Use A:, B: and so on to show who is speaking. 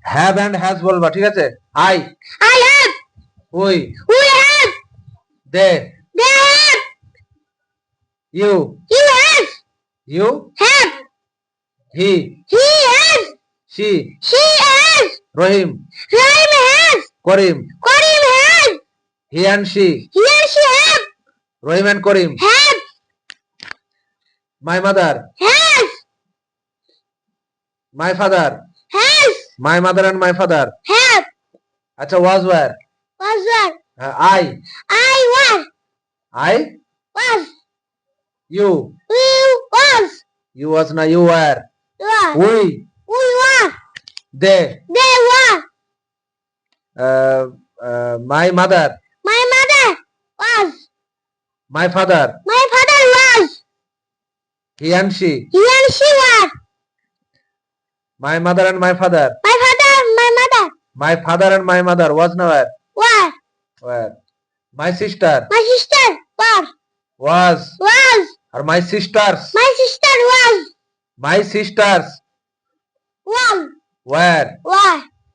A: Have and has বলবা, ঠিক আছে? I
B: have,
A: we
B: we have,
A: they
B: they have,
A: you
B: you have,
A: he
B: he has,
A: she
B: she has,
A: Rahim
B: Rahim has,
A: Karim
B: Karim has,
A: he and she
B: he and she have,
A: Rahim and Karim
B: have,
A: my mother
B: has,
A: my father
B: has,
A: my mother and my father
B: have,
A: আচ্ছা was were
B: was were,
A: I
B: I
A: you
B: was, you was,
A: you was না you were
B: were,
A: we
B: we were,
A: they
B: they were,
A: my mother
B: my mother was,
A: my father
B: my father was,
A: he and she
B: he and she were,
A: my mother and my father
B: my father and my mother
A: my father and my mother was না were
B: were,
A: were my sister
B: my sister were,
A: was
B: was,
A: আর my sisters
B: my sister was,
A: my sisters
B: was,
A: were
B: were,